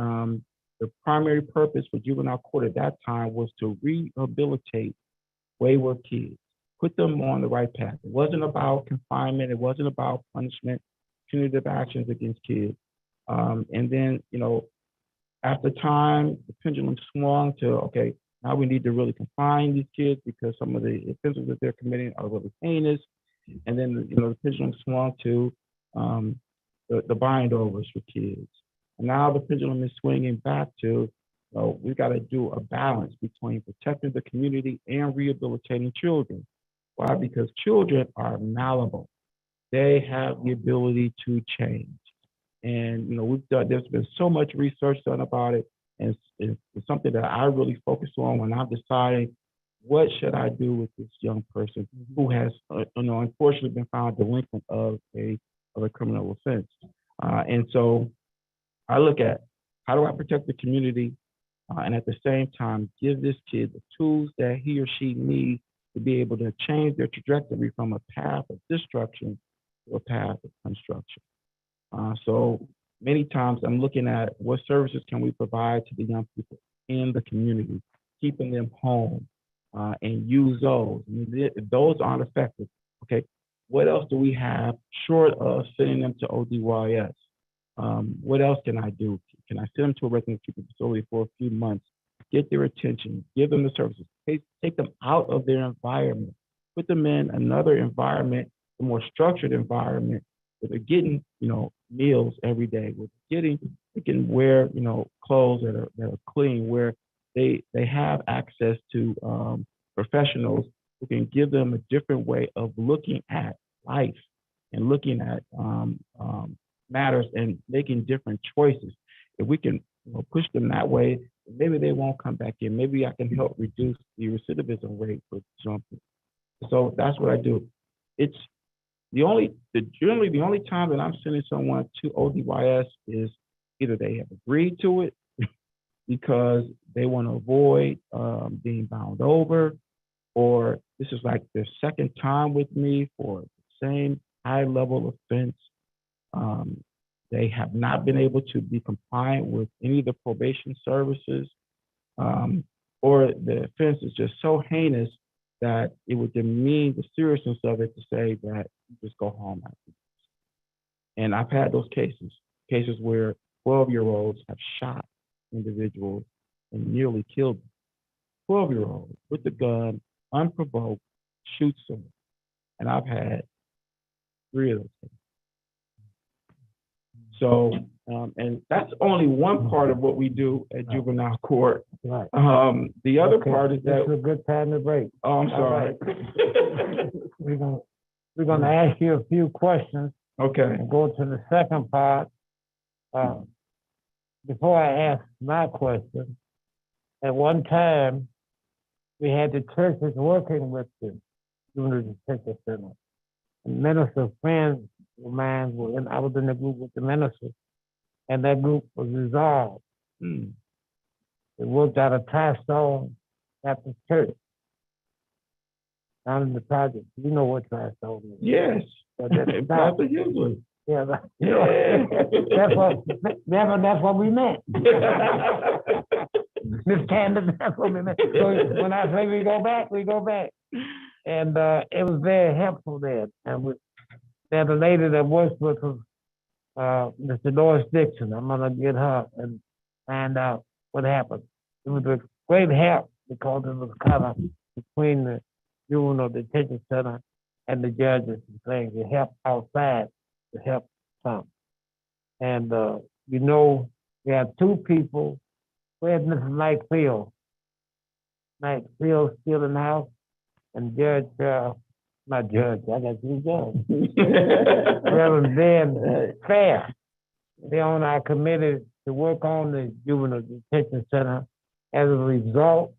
the primary purpose for juvenile court at that time was to rehabilitate wayward kids, put them on the right path. It wasn't about confinement. It wasn't about punishment, punitive actions against kids. And then, you know, after time, the pendulum swung to, okay, now we need to really confine these kids because some of the offenses that they're committing are really heinous. And then, you know, the pendulum swung to the bindovers for kids. And now the pendulum is swinging back to, you know, we've got to do a balance between protecting the community and rehabilitating children. Why? Because children are malleable. They have the ability to change. And, you know, there's been so much research done about it. And it's something that I really focus on when I'm deciding what should I do with this young person who has, you know, unfortunately been found delinquent of a criminal offense. And so I look at how do I protect the community and at the same time give this kid the tools that he or she needs to be able to change their trajectory from a path of destruction to a path of construction. So many times I'm looking at what services can we provide to the young people in the community, keeping them home, and use those. And if those aren't effective, okay, what else do we have short of sending them to ODYS? What else can I do? Can I send them to a resident treatment facility for a few months, get their attention, give them the services, take them out of their environment, put them in another environment, a more structured environment, where they're getting, you know, meals every day, where they can wear, you know, clothes that are clean, where they have access to professionals who can give them a different way of looking at life and looking at matters and making different choices. If we can, you know, push them that way, maybe they won't come back in. Maybe I can help reduce the recidivism rate for jumping. So that's what I do. It's generally the only time that I'm sending someone to ODYS is either they have agreed to it because they want to avoid being bound over, or this is like their second time with me for the same high level offense. They have not been able to be compliant with any of the probation services, or the offense is just so heinous that it would demean the seriousness of it to say that you just go home after this. And I've had those cases where 12-year-olds have shot individuals and nearly killed them. 12-year-olds with the gun, unprovoked, shoots them. And I've had 3 of those cases. So, and that's only one part of what we do at juvenile court. Right. The other part is that. This is a good time to break. Oh, I'm sorry. We're gonna ask you a few questions. Okay. And go to the second part. Before I ask my question, at one time, we had the churches working with the juvenile detention center. And minister friends of mine were I was in the group with the ministers, and that group was dissolved. It worked out of Tri-Stone Baptist Church down in the project. You know what Tri-Stone is? Yes. Pastor Hughley. Yeah, Yeah. that's what we meant. Miss Candace, that's what we meant. So when I say we go back, we go back. And it was very helpful there. And there's a lady that works with us, Mr. Doris Dixon. I'm gonna get her and find out what happened. It was a great help because it was kind of between the juvenile detention center and the judges and things. It helped outside to help some. And you know, we have 2 people. Where's Mrs. Mike Field? Mike Field still in the house, and Judge, not Judge, I got 2 judges. Reverend Ben Fair. They're on our committee to work on the juvenile detention center as a result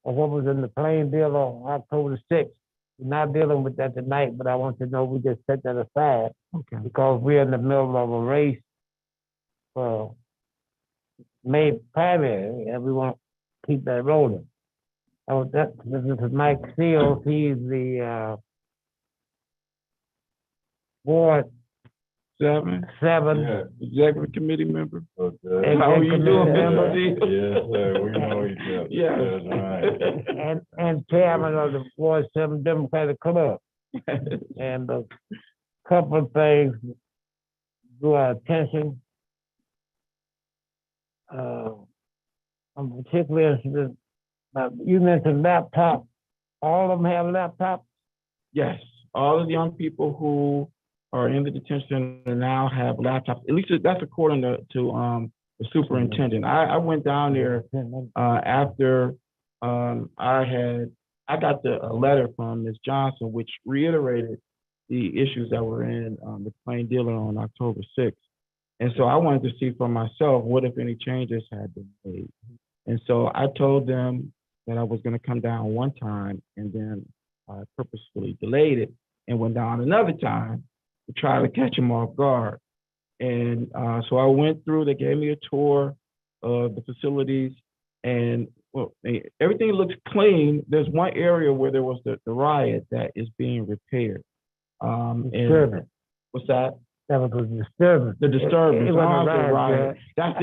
of what was in the plain bill on October the 6th. We're not dealing with that tonight, but I want to know we just set that aside. Okay. Because we're in the middle of a race for May primary, and we want to keep that rolling. This is Mike Seals. He's the Ward 7. 7. Yeah. Executive committee member. Okay. How are you doing, Member. Mr. D? Yes, sir, we know each other. Yes. That's right. And chairman of the Ward 7 Democratic Club. And a couple of things drew our attention. I'm particularly interested, you mentioned laptops. All of them have laptops? Yes, all of the young people who are in the detention center now have laptops. At least that's according to the superintendent. I went down there after I got a letter from Ms. Johnson, which reiterated the issues that were in the plain dealer on October 6th. And so I wanted to see for myself what, if any, changes had been made. And so I told them that I was going to come down one time, and then I purposefully delayed it and went down another time to try to catch them off guard. And so I went through, they gave me a tour of the facilities, and well, everything looks clean. There's one area where there was the riot that is being repaired. Disturbance. What's that? That was a disturbance. The disturbance. It wasn't the a riot. riot. That's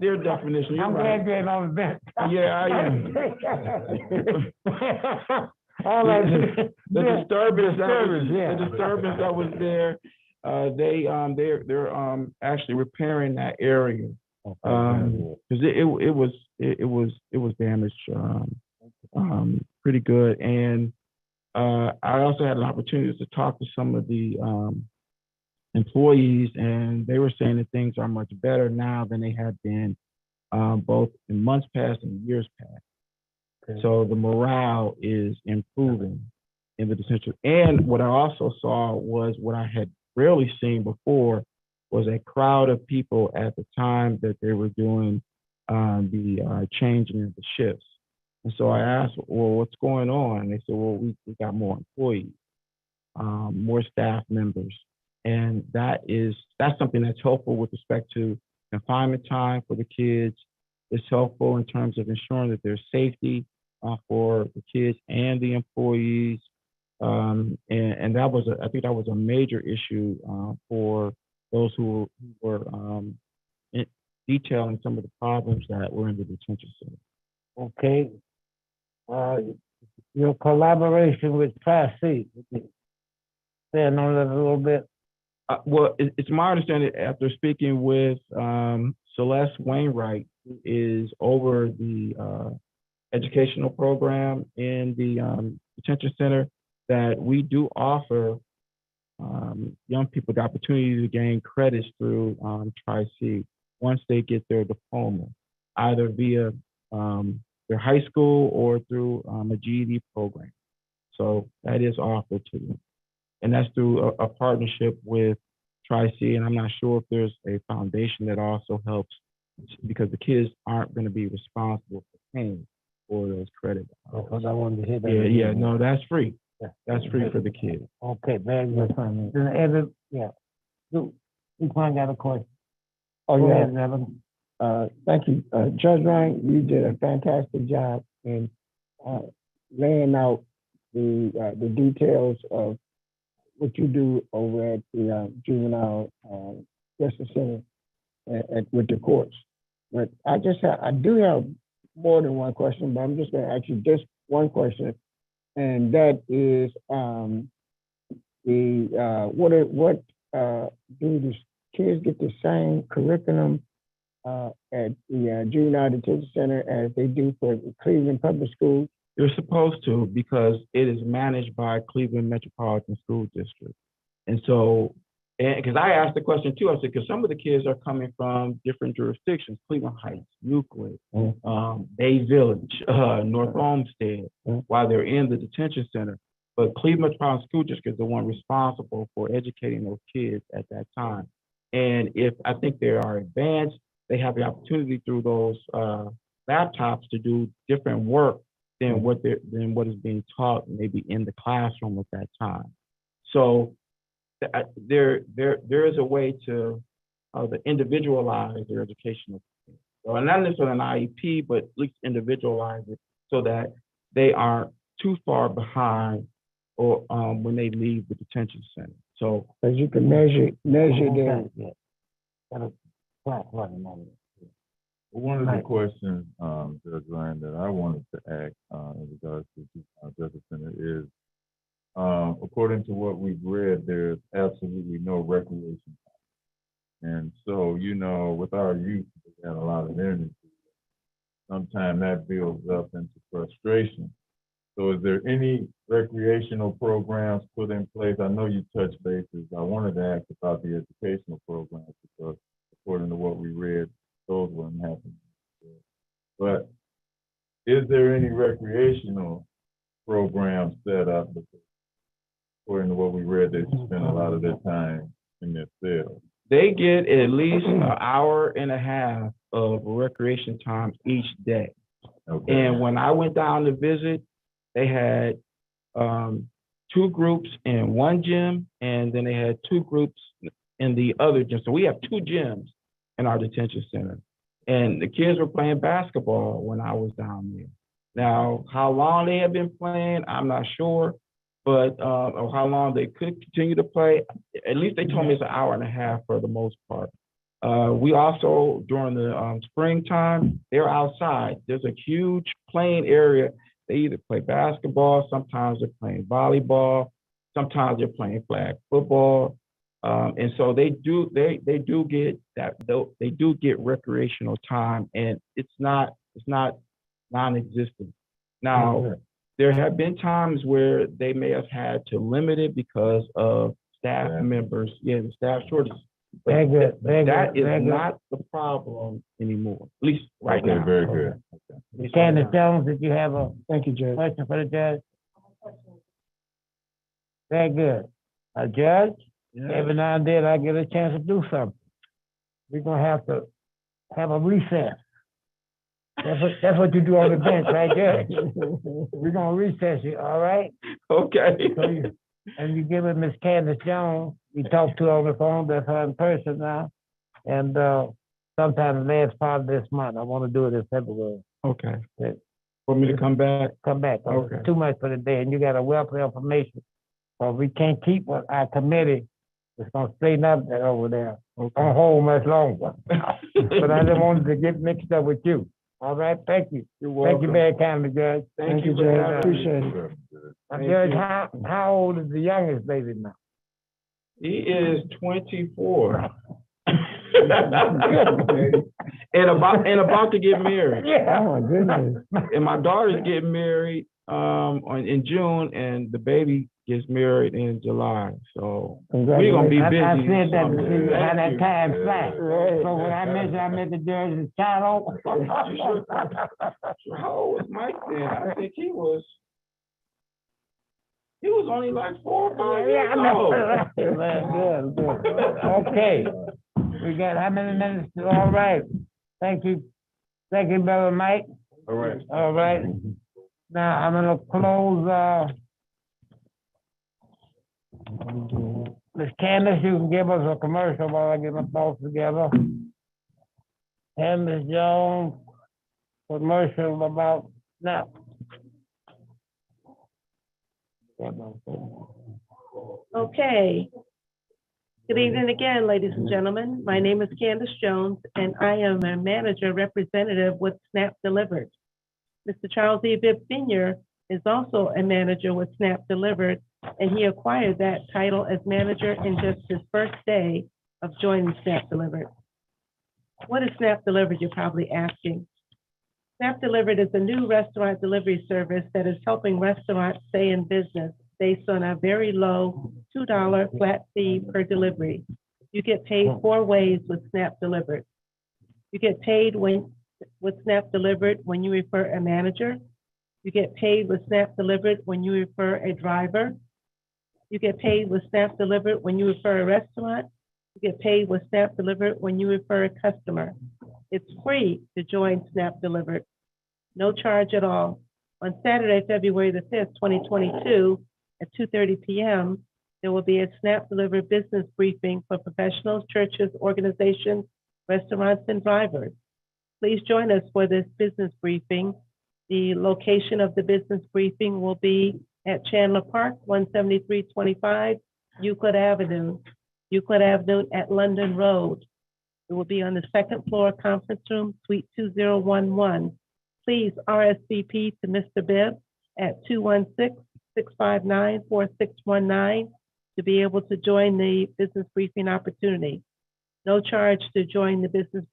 their definition. You're I'm right. glad you ain't on the bench. Yeah, I am. All right. The disturbance yeah. the disturbance that was there, they're actually repairing that area. Because it was damaged pretty good. And I also had an opportunity to talk to some of the employees, and they were saying that things are much better now than they had been both in months past and years past. Okay. So the morale is improving in the detention. And what I also saw was what I had rarely seen before was a crowd of people at the time that they were doing the changing of the shifts. And so I asked, well, what's going on? And they said, well, we got more employees, more staff members. And that's something that's helpful with respect to confinement time for the kids. It's helpful in terms of ensuring that there's safety for the kids and the employees. And that I think that was a major issue for those who were detailing some of the problems that were in the detention center. Okay. Your collaboration with Tri-C, stand on that a little bit. Well, it's my understanding after speaking with Celeste Wainwright, who is over the educational program in the detention center, that we do offer young people the opportunity to gain credits through Tri-C once they get their diploma, either via their high school or through a GED program. So that is offered to them. And that's through a partnership with Tri-C. And I'm not sure if there's a foundation that also helps, because the kids aren't going to be responsible for paying for those credits. Because I wanted to hear that. Yeah, no, that's free. That's free for the kids. Okay, very good. Then Evan, yeah. You probably got a question. Oh, Go yeah. ahead, Evan. Thank you. Judge Ryan, you did a fantastic job in laying out the details of what you do over at the juvenile justice center with the courts. But I do have more than one question, but I'm just going to ask you just one question, and that is what do the kids get the same curriculum at the juvenile detention center as they do for Cleveland Public Schools? They're supposed to, because it is managed by Cleveland Metropolitan School District. And so, because I asked the question too, I said, because some of the kids are coming from different jurisdictions, Cleveland Heights, Euclid, Bay Village, North Olmsted, while they're in the detention center. But Cleveland Metropolitan School District is the one responsible for educating those kids at that time. And if I think they are advanced, they have the opportunity through those laptops to do different work than what is being taught maybe in the classroom at that time. So there is a way to individualize their educational, so not necessarily an IEP, but at least individualize it so that they aren't too far behind or when they leave the detention center. So. Because you can measure them. Yeah. Got a clock running on it. One of the Right. questions, Judge Ryan, that I wanted to ask in regards to Justice Center is, according to what we've read, there's absolutely no recreation. And so, you know, with our youth, they got a lot of energy. Sometimes that builds up into frustration. So is there any recreational programs put in place? I know you touched bases. I wanted to ask about the educational programs because according to what we read, those weren't happening. But is there any recreational programs set up? Because according to what we read, they spend a lot of their time in their cells. They get at least an hour and a half of recreation time each day. Okay. And when I went down to visit, they had 2 groups in one gym, and then they had 2 groups in the other gym. So we have 2 gyms in our detention center. And the kids were playing basketball when I was down there. Now, how long they have been playing, I'm not sure, but or how long they could continue to play. At least they told me it's an hour and a half for the most part. We also, during the springtime, they're outside. There's a huge playing area. They either play basketball, sometimes they're playing volleyball, sometimes they're playing flag football. And so they do get that, they do get recreational time, and it's not non-existent. Now, there have been times where they may have had to limit it because of staff members, the staff shortage. But that is not the problem anymore, at least right now. Very good. Okay. Candace Jones, did you have a Thank you, Judge. question for the judge? Very good. Judge, every now and then I get a chance to do something. We're gonna have to have a recess. That's what you do on the bench, right, Judge? We're gonna recess you, all right? Okay. And you give it Miss Candace Jones. We talked to her on the phone. That's her in person now. And sometime the last part of this month, I want to do it in February. Okay. Yeah. For me to come back? Come back. Okay. Too much for the day, and you got a wealth of information. So we can't keep what our committee is gonna straighten up that over there on hold much longer. But I just wanted to get mixed up with you. All right, thank you. You're welcome. Thank you very kindly, Judge. Thank you, Judge. Judge. Appreciate it. Judge, how old is the youngest baby now? He is 24. and about to get married. Yeah. Oh, my goodness. And my daughter's getting married in June, and the baby gets married in July. So we're gonna be busy. I said that to Thank see how that you. time flies. So when I met the judge as child. How old was Mike then? I think he was only like 4 or 5 years old. Good. Okay. We got how many minutes? All right. Thank you. Thank you, Brother Mike. All right. All right. Now I'm gonna close, Ms. Candace, you can give us a commercial while I get my thoughts together. And Ms. Jones, commercial about now. Okay. Good evening again, ladies and gentlemen. My name is Candace Jones, and I am a manager representative with SNAP Delivered. Mr. Charles E. Bibb Sr. is also a manager with SNAP Delivered, and he acquired that title as manager in just his first day of joining SNAP Delivered. What is SNAP Delivered, you're probably asking? SNAP Delivered is a new restaurant delivery service that is helping restaurants stay in business based on a very low $2 flat fee per delivery. You get paid 4 ways with SNAP Delivered. You get paid with SNAP Delivered when you refer a manager. You get paid with SNAP Delivered when you refer a driver. You get paid with SNAP Delivered when you refer a restaurant. You get paid with SNAP Delivered when you refer a customer. It's free to join SNAP Delivered. No charge at all. On Saturday, February the 5th, 2022, at 2:30 p.m., there will be a SNAP Delivered business briefing for professionals, churches, organizations, restaurants, and drivers. Please join us for this business briefing. The location of the business briefing will be at Chandler Park, 17325 Euclid Avenue at London Road. It will be on the second floor conference room, suite 2011. Please RSVP to Mr. Bibb at 216-659-4619 to be able to join the business briefing opportunity. No charge to join the business briefing